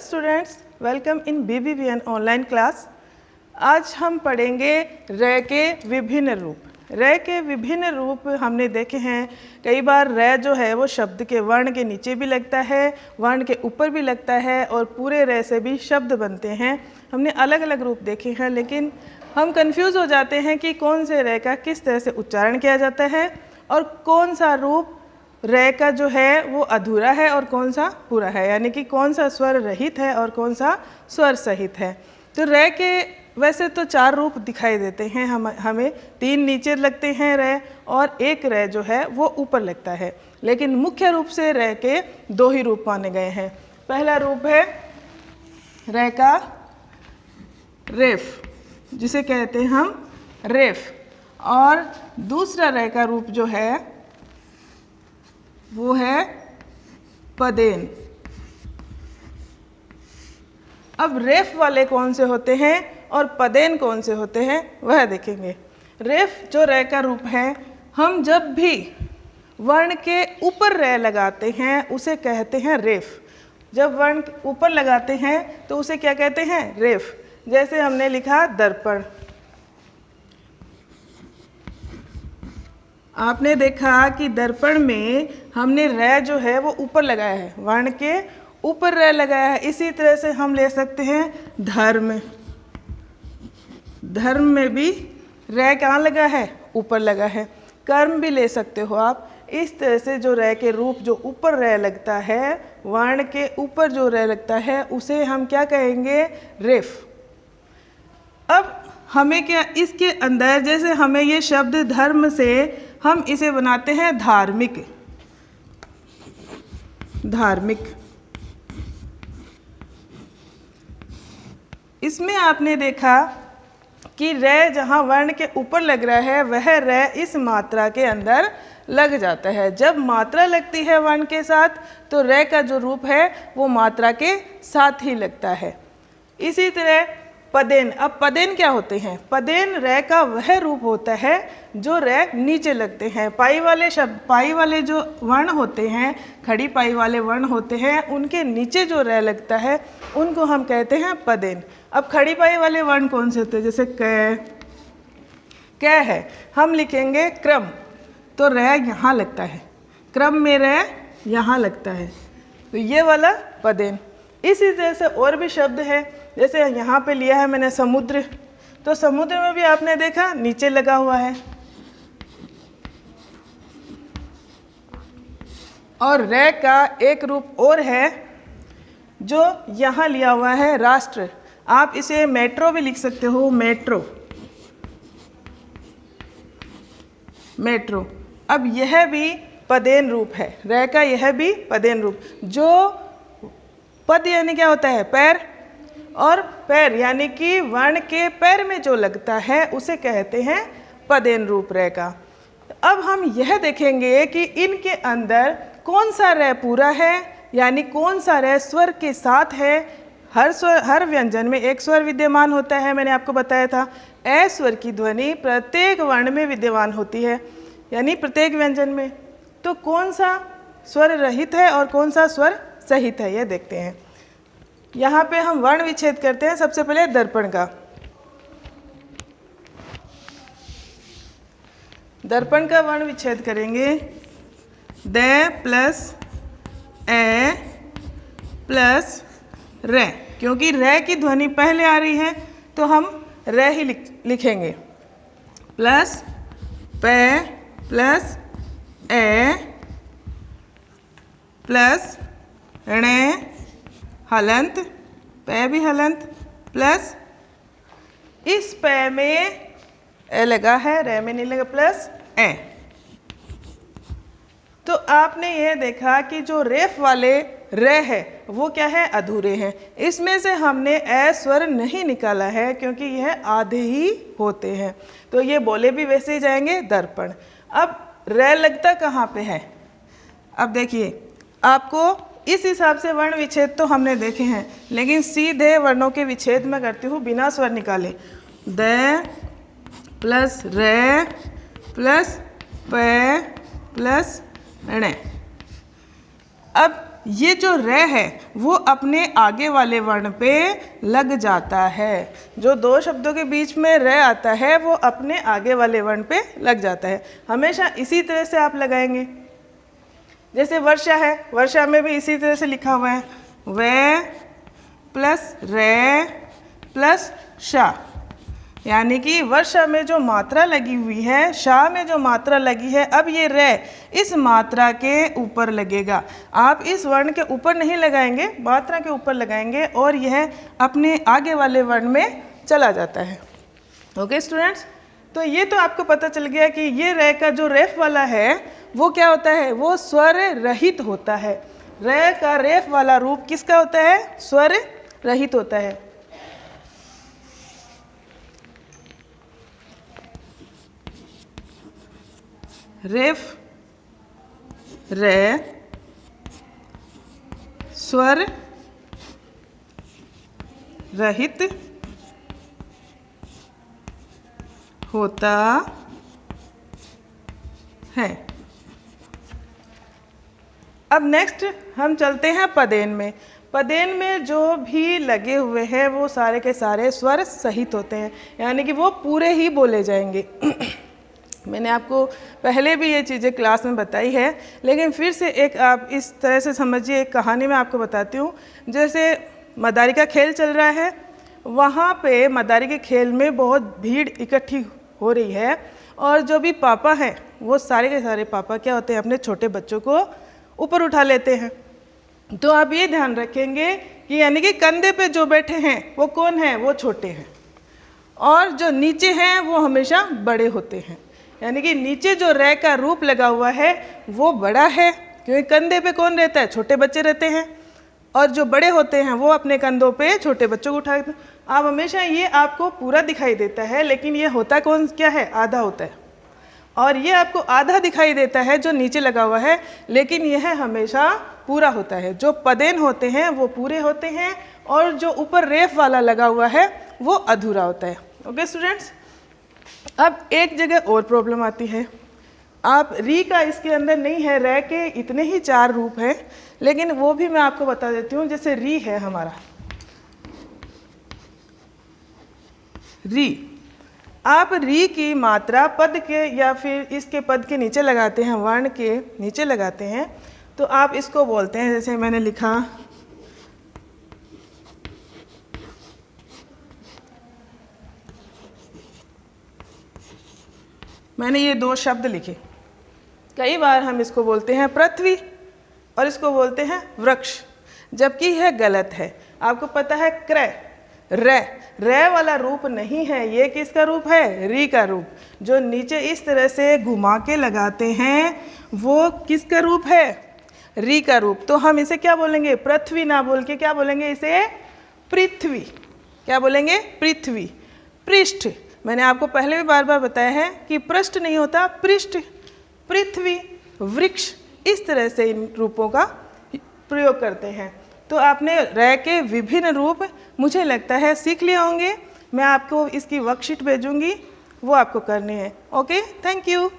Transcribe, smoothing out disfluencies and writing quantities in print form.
Students, welcome in BBVN online class. आज हम पढ़ेंगे र के विभिन्न रूप। र के विभिन्न रूप हमने देखे हैं। कई बार र जो है वो शब्द के वर्ण के नीचे भी लगता है, वर्ण के ऊपर भी लगता है और पूरे र से भी शब्द बनते हैं। हमने अलग अलग रूप देखे हैं, लेकिन हम कंफ्यूज हो जाते हैं कि कौन से र का किस तरह से उच्चारण किया जाता है और कौन सा रूप र का जो है वो अधूरा है और कौन सा पूरा है, यानी कि कौन सा स्वर रहित है और कौन सा स्वर सहित है। तो र के वैसे तो 4 रूप दिखाई देते हैं हमें 3 नीचे लगते हैं र और एक र जो है वो ऊपर लगता है, लेकिन मुख्य रूप से र के 2 ही रूप माने गए हैं। पहला रूप है र का रेफ, जिसे कहते हैं हम रेफ, और दूसरा र का रूप जो है वो है पदेन। अब रेफ वाले कौन से होते हैं और पदेन कौन से होते हैं वह देखेंगे। रेफ जो र का रूप है, हम जब भी वर्ण के ऊपर र लगाते हैं उसे कहते हैं रेफ। जब वर्ण ऊपर लगाते हैं तो उसे क्या कहते हैं? रेफ। जैसे हमने लिखा दर्पण, आपने देखा कि दर्पण में हमने र जो है वो ऊपर लगाया है, वर्ण के ऊपर र लगाया है। इसी तरह से हम ले सकते हैं धर्म। धर्म में भी र कहाँ लगा है? ऊपर लगा है। कर्म भी ले सकते हो आप। इस तरह से जो र के रूप जो ऊपर र लगता है, वर्ण के ऊपर जो र लगता है, उसे हम क्या कहेंगे? रेफ। अब हमें क्या इसके अंदर, जैसे हमें ये शब्द धर्म से हम इसे बनाते हैं धार्मिक। धार्मिक, इसमें आपने देखा कि र जहाँ वर्ण के ऊपर लग रहा है वह र इस मात्रा के अंदर लग जाता है। जब मात्रा लगती है वर्ण के साथ तो र का जो रूप है वो मात्रा के साथ ही लगता है। इसी तरह पदेन। अब पदेन क्या होते हैं? पदेन र का वह रूप होता है जो र नीचे लगते हैं। पाई वाले शब्द, पाई वाले जो वर्ण होते हैं, खड़ी पाई वाले वर्ण होते हैं, उनके नीचे जो र लगता है उनको हम कहते हैं पदेन। अब खड़ी पाई वाले वर्ण कौन से होते हैं? जैसे क है, हम लिखेंगे क्रम, तो र यहाँ लगता है। क्रम में र यहाँ लगता है, तो ये वाला पदेन। इसी तरह से और भी शब्द है, जैसे यहाँ पे लिया है मैंने समुद्र, तो समुद्र में भी आपने देखा नीचे लगा हुआ है। और र का एक रूप और है जो यहाँ लिया हुआ है, राष्ट्र। आप इसे मेट्रो भी लिख सकते हो, मेट्रो, मेट्रो। अब यह भी पदेन रूप है, र का यह भी पदेन रूप। जो पद यानी क्या होता है? पैर, और पैर यानी कि वर्ण के पैर में जो लगता है उसे कहते हैं पदेन रूप र का। अब हम यह देखेंगे कि इनके अंदर कौन सा र पूरा है, यानी कौन सा र स्वर के साथ है। हर व्यंजन में एक स्वर विद्यमान होता है, मैंने आपको बताया था। ए स्वर की ध्वनि प्रत्येक वर्ण में विद्यमान होती है, यानी प्रत्येक व्यंजन में। तो कौन सा स्वर रहित है और कौन सा स्वर सहित है, यह देखते हैं। यहाँ पे हम वर्ण विच्छेद करते हैं। सबसे पहले दर्पण का। दर्पण का वर्ण विच्छेद करेंगे। द प्लस ए प्लस र, क्योंकि र की ध्वनि पहले आ रही है तो हम र ही लिखेंगे। प्लस प प्लस ए प्लस ण हलंत, प भी हलंत, प्लस इस प में ए लगा है, र में नहीं लगा, प्लस ए। तो आपने यह देखा कि जो रेफ वाले र है वो क्या है? अधूरे हैं। इसमें से हमने ए स्वर नहीं निकाला है क्योंकि यह आधे ही होते हैं, तो ये बोले भी वैसे ही जाएंगे, दर्पण। अब र लगता कहाँ पे है? अब देखिए, आपको इस हिसाब से वर्ण विच्छेद तो हमने देखे हैं, लेकिन सीधे वर्णों के विच्छेद में करती हूँ बिना स्वर निकाले। द प्लस र प्लस प प्लस ण। अब ये जो र है वो अपने आगे वाले वर्ण पे लग जाता है। जो दो शब्दों के बीच में र आता है वो अपने आगे वाले वर्ण पे लग जाता है। हमेशा इसी तरह से आप लगाएंगे। जैसे वर्षा है, वर्षा में भी इसी तरह से लिखा हुआ है, व प्लस रे प्लस शा, यानी कि वर्षा में जो मात्रा लगी हुई है, शाह में जो मात्रा लगी है, अब ये रे इस मात्रा के ऊपर लगेगा। आप इस वर्ण के ऊपर नहीं लगाएंगे, मात्रा के ऊपर लगाएंगे और यह अपने आगे वाले वर्ण में चला जाता है। ओके स्टूडेंट्स, तो ये तो आपको पता चल गया कि ये रे का जो रेफ वाला है वो क्या होता है, वो स्वर रहित होता है। रे का रेफ वाला रूप किसका होता है, स्वर रहित होता है। रेफ रे स्वर रहित होता है। अब नेक्स्ट हम चलते हैं पदेन में। पदेन में जो भी लगे हुए हैं वो सारे के सारे स्वर सहित होते हैं, यानी कि वो पूरे ही बोले जाएंगे। मैंने आपको पहले भी ये चीज़ें क्लास में बताई है, लेकिन फिर से एक आप इस तरह से समझिए, एक कहानी मैं आपको बताती हूँ। जैसे मदारी का खेल चल रहा है, वहाँ पे मदारी के खेल में बहुत भीड़ इकट्ठी हो रही है और जो भी पापा हैं वो सारे के सारे पापा क्या होते हैं, अपने छोटे बच्चों को ऊपर उठा लेते हैं। तो आप ये ध्यान रखेंगे कि यानी कि कंधे पे जो बैठे हैं वो कौन है, वो छोटे हैं, और जो नीचे हैं वो हमेशा बड़े होते हैं। यानी कि नीचे जो रे का रूप लगा हुआ है वो बड़ा है, क्योंकि कंधे पे कौन रहता है, छोटे बच्चे रहते हैं, और जो बड़े होते हैं वो अपने कंधों पे छोटे बच्चों को उठाते हैं। आप हमेशा ये आपको पूरा दिखाई देता है, लेकिन ये होता कौन क्या है, आधा होता है। और ये आपको आधा दिखाई देता है जो नीचे लगा हुआ है, लेकिन यह हमेशा पूरा होता है। जो पदेन होते हैं वो पूरे होते हैं और जो ऊपर रेफ वाला लगा हुआ है वो अधूरा होता है। ओके स्टूडेंट्स, अब एक जगह और प्रॉब्लम आती है। आप री का इसके अंदर नहीं है, रे के इतने ही 4 रूप हैं, लेकिन वो भी मैं आपको बता देती हूँ। जैसे री है हमारा, री, आप री की मात्रा पद के या फिर इसके पद के नीचे लगाते हैं, वर्ण के नीचे लगाते हैं, तो आप इसको बोलते हैं, जैसे मैंने लिखा मैंने ये 2 शब्द लिखे। कई बार हम इसको बोलते हैं पृथ्वी और इसको बोलते हैं वृक्ष, जबकि यह गलत है। आपको पता है क्रय, रे वाला रूप नहीं है, ये किसका रूप है, री का रूप। जो नीचे इस तरह से घुमा के लगाते हैं वो किसका रूप है, री का रूप। तो हम इसे क्या बोलेंगे, पृथ्वी ना बोल के क्या बोलेंगे, इसे पृथ्वी। क्या बोलेंगे, पृथ्वी। पृष्ठ, मैंने आपको पहले भी बार बार बताया है कि पृष्ठ नहीं होता, पृष्ठ। पृथ्वी, वृक्ष, इस तरह से इन रूपों का प्रयोग करते हैं। तो आपने रे के विभिन्न रूप मुझे लगता है सीख लिए होंगे। मैं आपको इसकी वर्कशीट भेजूंगी, वो आपको करनी है। Okay, thank you.